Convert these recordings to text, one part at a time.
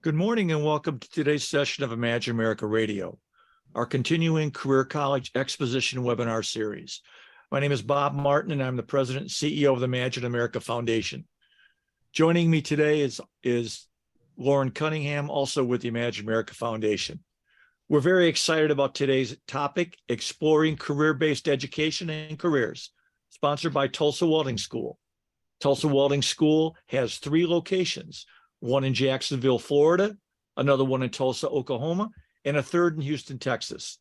Good morning and welcome to today's session of Imagine America Radio, our continuing Career College Exposition webinar series. My name is Bob Martin and I'm the President and CEO of the Imagine America Foundation. Joining me today is Lauren Cunningham, also with the Imagine America Foundation. We're very excited about today's topic, Exploring Career-Based Education and Careers, sponsored by Tulsa Welding School. Tulsa Welding School has 3 locations, one in Jacksonville, Florida, another one in Tulsa, Oklahoma, and a third in Houston, Texas.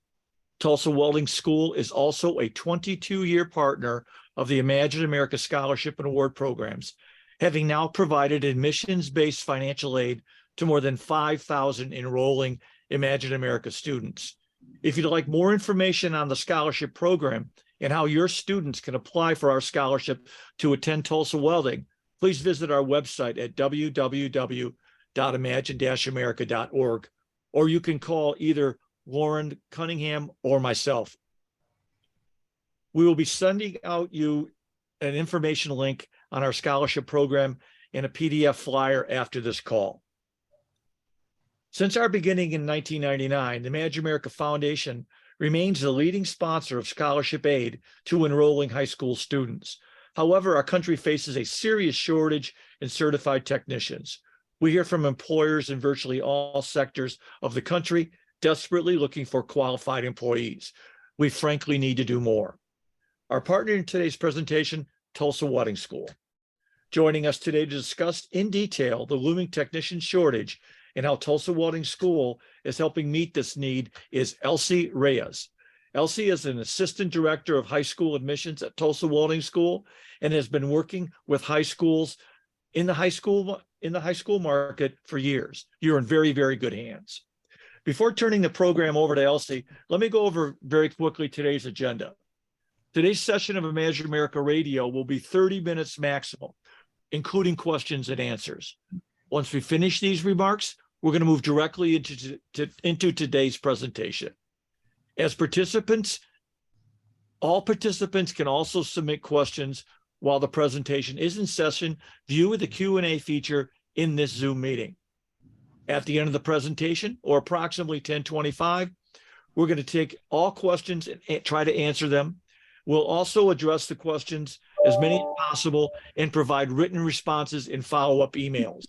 Tulsa Welding School is also a 22-year partner of the Imagine America Scholarship and Award programs, having now provided admissions-based financial aid to more than 5,000 enrolling Imagine America students. If you'd like more information on the scholarship program and how your students can apply for our scholarship to attend Tulsa Welding, please visit our website at www.imagine-america.org, or you can call either Lauren Cunningham or myself. We will be sending out you an information link on our scholarship program and a PDF flyer after this call. Since our beginning in 1999, the Imagine America Foundation remains the leading sponsor of scholarship aid to enrolling high school students. However, our country faces a serious shortage in certified technicians. We hear from employers in virtually all sectors of the country desperately looking for qualified employees. We frankly need to do more. Our partner in today's presentation, Tulsa Welding School. Joining us today to discuss in detail the looming technician shortage and how Tulsa Welding School is helping meet this need is Elsie Reyes. Elsie is an assistant director of high school admissions at Tulsa Welding School and has been working with high schools in the high school market for years. You're in very, very good hands. Before turning the program over to Elsie, let me go over very quickly today's agenda. Today's session of Imagine America Radio will be 30 minutes maximum, including questions and answers. Once we finish these remarks, we're going to move directly into today's presentation. As participants, all participants can also submit questions while the presentation is in session. View the Q&A feature in this Zoom meeting. At the end of the presentation, or approximately 10:25, we're going to take all questions and try to answer them. We'll also address the questions, as many as possible, and provide written responses in follow-up emails.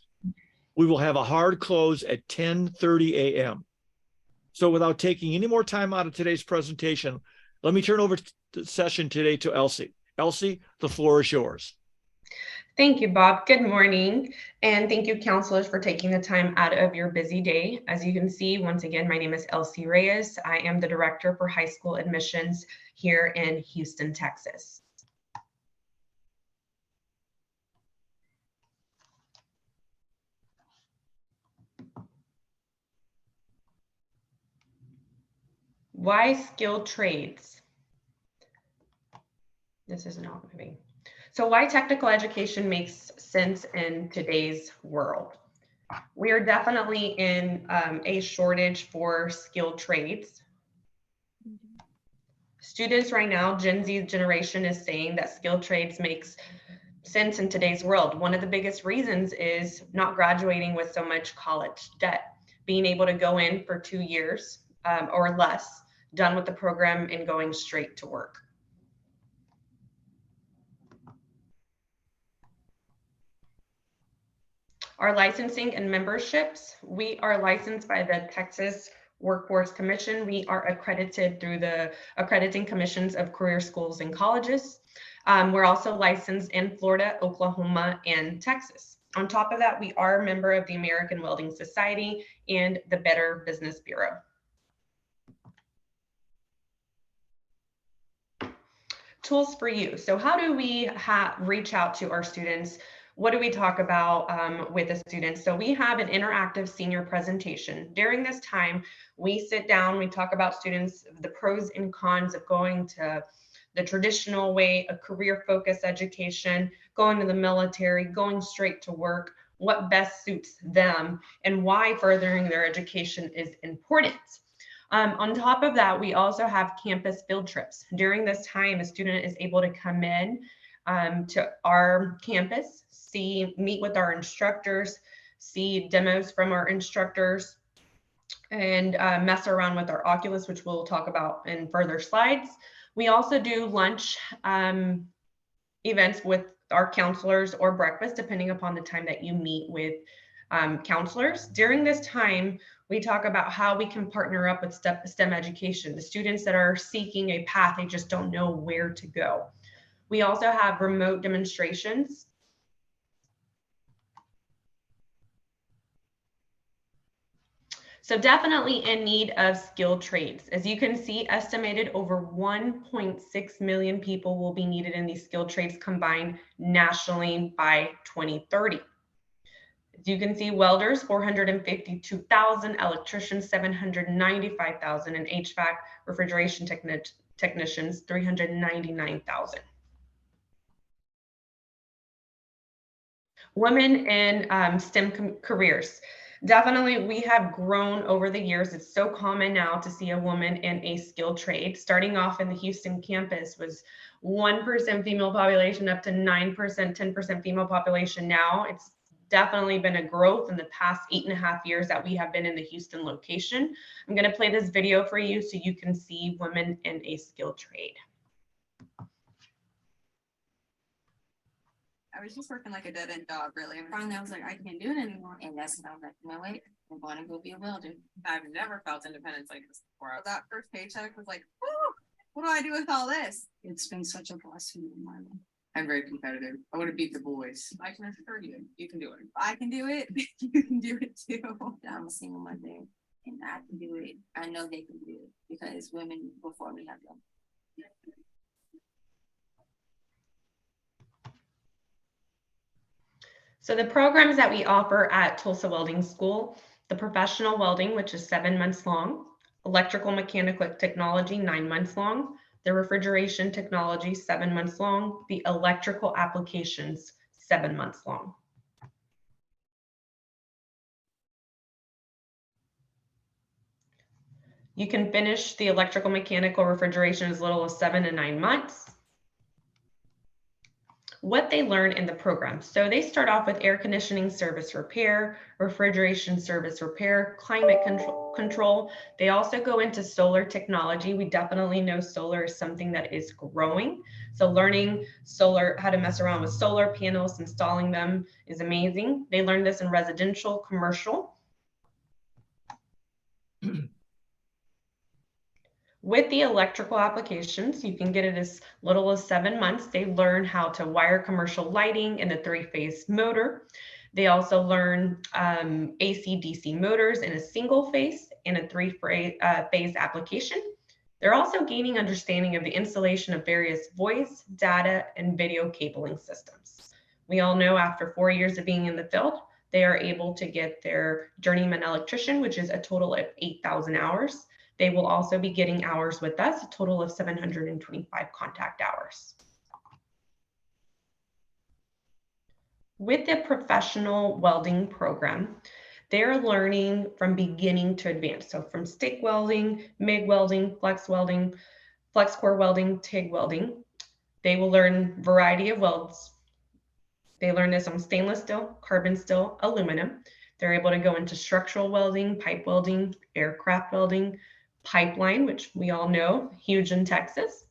We will have a hard close at 10:30 a.m. So without taking any more time out of today's presentation, let me turn over the session today to Elsie. Elsie, the floor is yours. Thank you, Bob. Good morning. And thank you, counselors, for taking the time out of your busy day. As you can see, once again, my name is Elsie Reyes. I am the director for high school admissions here in Houston, Texas. Why skilled trades? This is not moving. So why technical education makes sense in today's world? We are definitely in a shortage for skilled trades. Students right now, Gen Z generation is saying that skilled trades makes sense in today's world. One of the biggest reasons is not graduating with so much college debt, being able to go in for 2 years or less, done with the program and going straight to work. Our licensing and memberships, we are licensed by the Texas Workforce Commission. We are accredited through the accrediting commissions of career schools and colleges. We're also licensed in Florida, Oklahoma, and Texas. On top of that, we are a member of the American Welding Society and the Better Business Bureau. Tools for you. So how do we reach out to our students? What do we talk about with the students? So we have an interactive senior presentation. During this time, we sit down, we talk about students, the pros and cons of going to the traditional way, a career-focused education, going to the military, going straight to work, what best suits them, and why furthering their education is important. On top of that, we also have campus field trips. During this time, a student is able to come in to our campus, meet with our instructors, see demos from our instructors, and mess around with our Oculus, which we'll talk about in further slides. We also do lunch events with our counselors or breakfast, depending upon the time that you meet with counselors. During this time, we talk about how we can partner up with STEM education, the students that are seeking a path, they just don't know where to go. We also have remote demonstrations. So definitely in need of skilled trades. As you can see, estimated over 1.6 million people will be needed in these skilled trades combined nationally by 2030. As you can see, welders, 452,000, electricians, 795,000, and HVAC refrigeration technicians, 399,000. Women in STEM careers. Definitely, we have grown over the years. It's so common now to see a woman in a skilled trade. Starting off in the Houston campus was 1% female population up to 9%, 10% female population. Now it's definitely been a growth in the past 8.5 years that we have been in the Houston location. I'm going to play this video for you so you can see women in a skilled trade. I was just working like a dead end job, really. And finally, I was like, I can't do it anymore. And that's when I was like, no, wait, I'm going to go be a welder. I've never felt independence like this before. That first paycheck was like, whoo, what do I do with all this? It's been such a blessing in my life. I'm very competitive. I want to beat the boys. I can assure you, you can do it. If I can do it, you can do it too. I'm a single mother and I can do it. I know they can do it because women before me have done. So the programs that we offer at Tulsa Welding School, the professional welding, which is 7 months long, electrical mechanical technology, 9 months long, the refrigeration technology, 7 months long, the electrical applications, 7 months long. You can finish the electrical mechanical refrigeration as little as 7 to 9 months. What they learn in the program. So they start off with air conditioning service repair, refrigeration service repair, climate control. They also go into solar technology. We definitely know solar is something that is growing. So learning solar, how to mess around with solar panels, installing them is amazing. They learn this in residential, commercial. With the electrical applications, you can get it as little as 7 months. They learn how to wire commercial lighting in a 3-phase motor. They also learn AC/DC motors in a single phase and a 3-phase application. They're also gaining understanding of the installation of various voice, data, and video cabling systems. We all know after 4 years of being in the field, they are able to get their journeyman electrician, which is a total of 8,000 hours. They will also be getting hours with us, a total of 725 contact hours. With the professional welding program, they're learning from beginning to advanced. So from stick welding, MIG welding, flex welding, flex core welding, TIG welding. They will learn variety of welds. They learn this on stainless steel, carbon steel, aluminum. They're able to go into structural welding, pipe welding, aircraft welding, pipeline, which we all know, huge in Texas.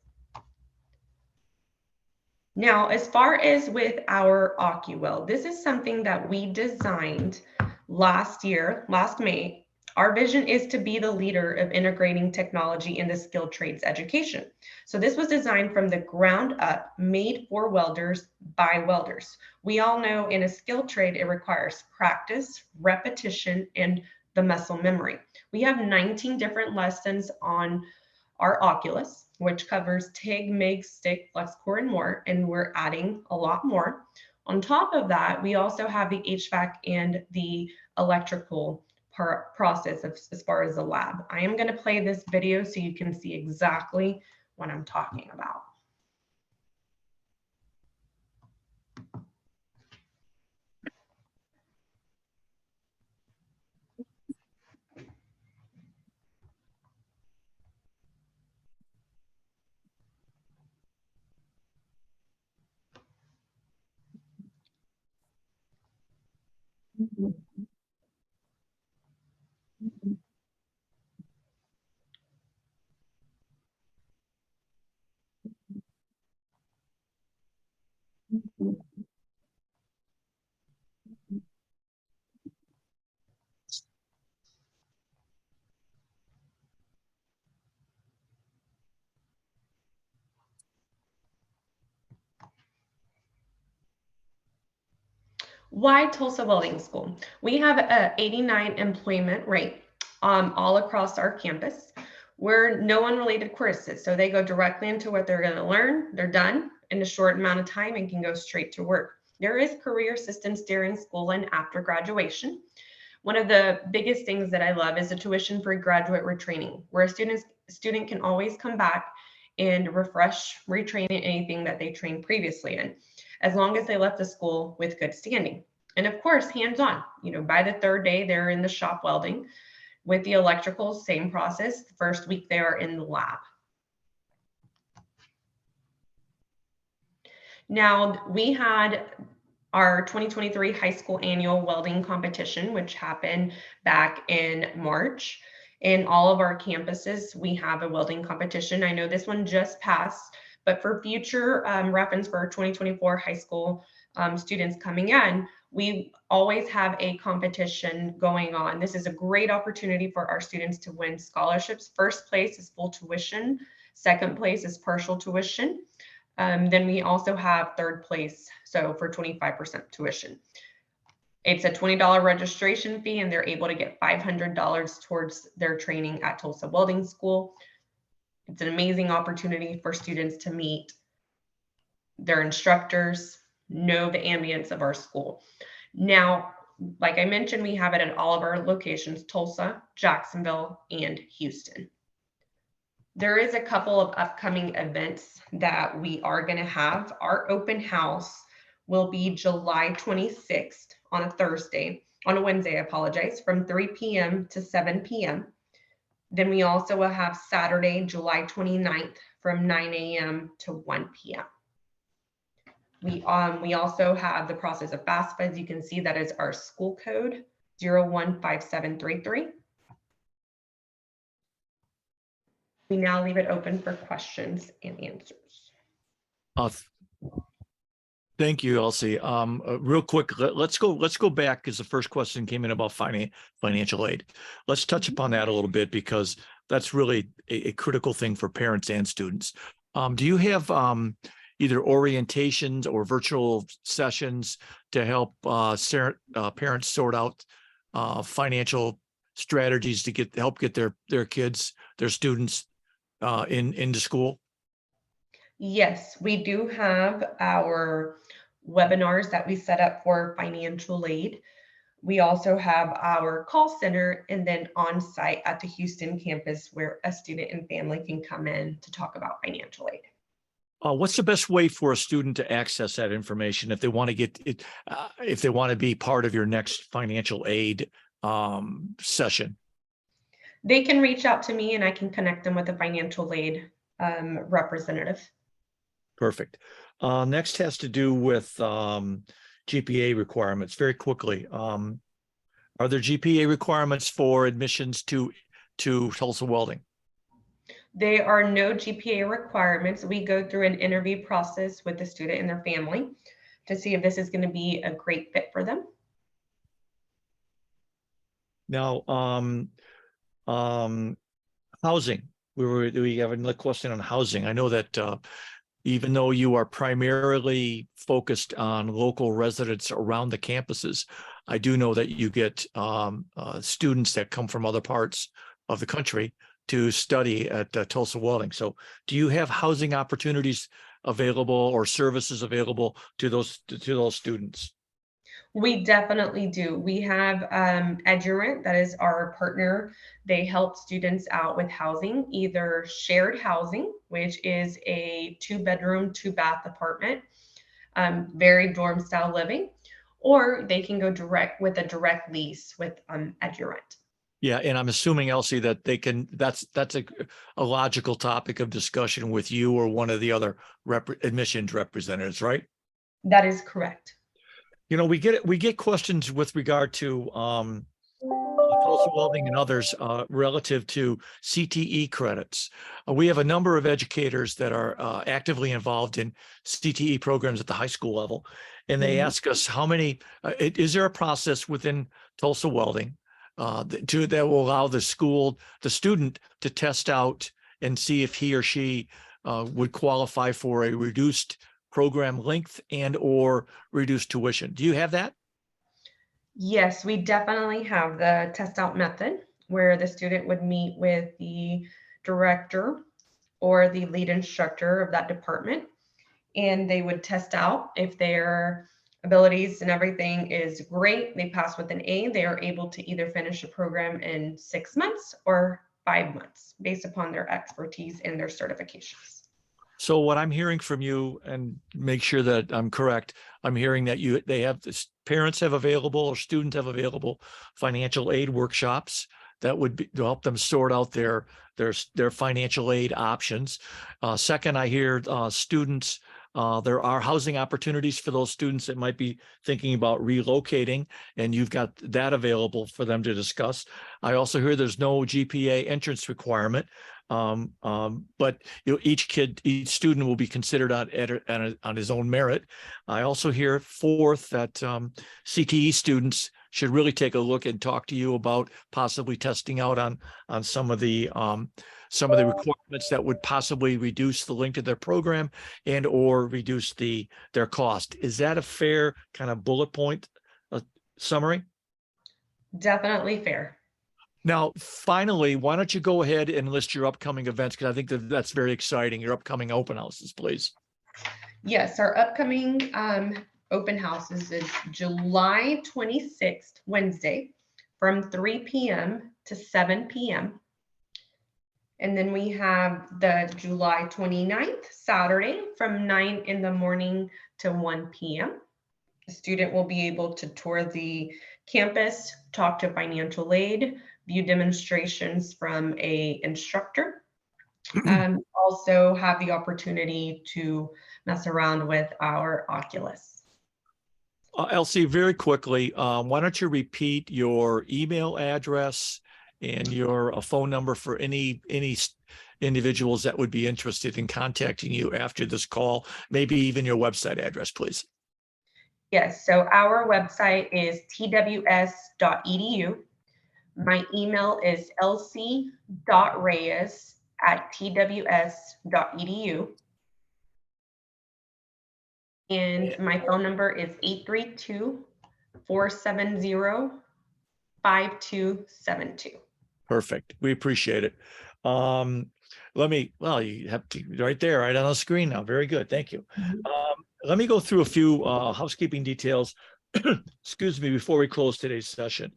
Now, as far as with our OcuWeld, this is something that we designed last May. Our vision is to be the leader of integrating technology into skilled trades education. So this was designed from the ground up, made for welders by welders. We all know in a skilled trade, it requires practice, repetition, and the muscle memory. We have 19 different lessons on our Oculus, which covers TIG, MIG, stick, flex core, and more, and we're adding a lot more. On top of that, we also have the HVAC and the electrical process as far as the lab. I am going to play this video so you can see exactly what I'm talking about. Why Tulsa Welding School? We have a 89 employment rate all across our campus. We're no unrelated courses, so they go directly into what they're going to learn. They're done in a short amount of time and can go straight to work. There is career assistance during school and after graduation. One of the biggest things that I love is a tuition-free graduate retraining, where a student can always come back and retrain in anything that they trained previously in, as long as they left the school with good standing. And of course, hands-on. By the third day, they're in the shop welding. With the electrical, same process. The first week, they are in the lab. Now, we had our 2023 high school annual welding competition, which happened back in March. In all of our campuses, we have a welding competition. I know this one just passed, but for future reference for our 2024 high school students coming in, we always have a competition going on. This is a great opportunity for our students to win scholarships. First place is full tuition. Second place is partial tuition. Then we also have third place, so for 25% tuition. It's a $20 registration fee, and they're able to get $500 towards their training at Tulsa Welding School. It's an amazing opportunity for students to meet their instructors, know the ambience of our school. Now, like I mentioned, we have it at all of our locations: Tulsa, Jacksonville, and Houston. There is a couple of upcoming events that we are going to have. Our open house will be July 26th on a Wednesday, I apologize, from 3 p.m. to 7 p.m. Then we also will have Saturday, July 29th from 9 a.m. to 1 p.m. We also have the process of FAFSA. As you can see, that is our school code 015733. We now leave it open for questions and answers. Thank you, Elsie. Real quick, let's go back, because the first question came in about financial aid. Let's touch upon that a little bit, because that's really a critical thing for parents and students. Do you have either orientations or virtual sessions to help parents sort out financial strategies to help get their kids, their students into school? Yes, we do have our webinars that we set up for financial aid. We also have our call center, and then on site at the Houston campus, where a student and family can come in to talk about financial aid. What's the best way for a student to access that information if they want to get it, if they want to be part of your next financial aid session? They can reach out to me, and I can connect them with a financial aid representative. Perfect. Next has to do with GPA requirements. Very quickly, are there GPA requirements for admissions to Tulsa Welding? There are no GPA requirements. We go through an interview process with the student and their family to see if this is going to be a great fit for them. Now, housing. We have another question on housing. I know that even though you are primarily focused on local residents around the campuses, I do know that you get students that come from other parts of the country to study at Tulsa Welding. So do you have housing opportunities available or services available to those students? We definitely do. We have Edurant, that is our partner. They help students out with housing, either shared housing, which is a 2-bedroom, 2-bath apartment, very dorm style living, or they can go direct with a direct lease with Edurant. Yeah, and I'm assuming, Elsie, that they can. That's a logical topic of discussion with you or one of the other admissions representatives, right? That is correct. You know, we get questions with regard to Tulsa Welding and others relative to CTE credits. We have a number of educators that are actively involved in CTE programs at the high school level, and they ask us how many. Is there a process within Tulsa Welding that will allow the student to test out and see if he or she would qualify for a reduced program length and or reduced tuition? Do you have that? Yes, we definitely have the test out method where the student would meet with the director or the lead instructor of that department, and they would test out if their abilities and everything is great. They pass with an A. They are able to either finish a program in 6 months or 5 months based upon their expertise and their certifications. So what I'm hearing from you, and make sure that I'm correct, I'm hearing that parents have available or students have available financial aid workshops that would be to help them sort out their financial aid options. Second, I hear students, there are housing opportunities for those students that might be thinking about relocating, and you've got that available for them to discuss. I also hear there's no GPA entrance requirement. But each student will be considered on his own merit. I also hear fourth that CTE students should really take a look and talk to you about possibly testing out on some of the requirements that would possibly reduce the length of their program and or reduce their cost. Is that a fair kind of bullet point summary? Definitely fair. Now, finally, why don't you go ahead and list your upcoming events? Because I think that's very exciting. Your upcoming open houses, please. Yes, our upcoming open houses is July 26th, Wednesday, from 3 p.m. to 7 p.m. And then we have the July 29th, Saturday, from 9 in the morning to 1 p.m. The student will be able to tour the campus, talk to financial aid, view demonstrations from an instructor, also have the opportunity to mess around with our Oculus. Elsie, very quickly, why don't you repeat your email address and your phone number for any individuals that would be interested in contacting you after this call, maybe even your website address, please. Yes, so our website is tws.edu. My email is elsie.reyes@tws.edu. And my phone number is 832-470-5272. Perfect. We appreciate it. You have to right there, right on the screen now. Very good. Thank you. Let me go through a few housekeeping details, excuse me, before we close today's session.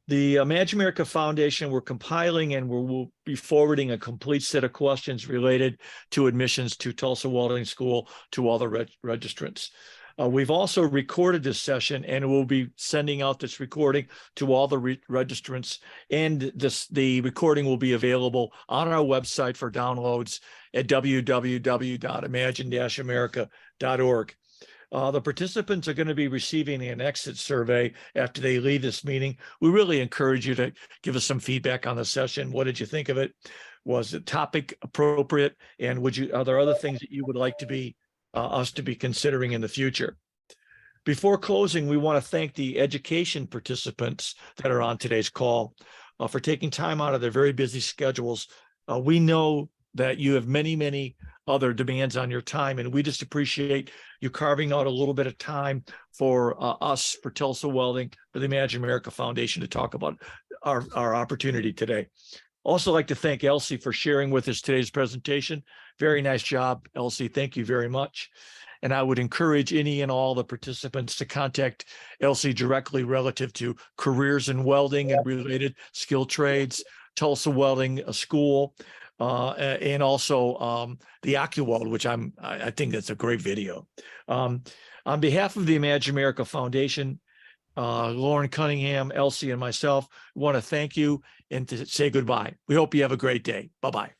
The Imagine America Foundation, we're compiling and we'll be forwarding a complete set of questions related to admissions to Tulsa Welding School to all the registrants. We've also recorded this session and we'll be sending out this recording to all the registrants, and the recording will be available on our website for downloads at www.imagine-america.org. The participants are going to be receiving an exit survey after they leave this meeting. We really encourage you to give us some feedback on the session. What did you think of it? Was the topic appropriate? And are there other things that you would like to be us to be considering in the future? Before closing, we want to thank the education participants that are on today's call for taking time out of their very busy schedules. We know that you have many, many other demands on your time, and we just appreciate you carving out a little bit of time for us, for Tulsa Welding, for the Imagine America Foundation to talk about our opportunity today. Also like to thank Elsie for sharing with us today's presentation. Very nice job, Elsie. Thank you very much. And I would encourage any and all the participants to contact Elsie directly relative to careers in welding and related skill trades, Tulsa Welding School, and also the AccuWeld, which I think that's a great video. On behalf of the Imagine America Foundation, Lauren Cunningham, Elsie, and myself want to thank you and to say goodbye. We hope you have a great day. Bye-bye.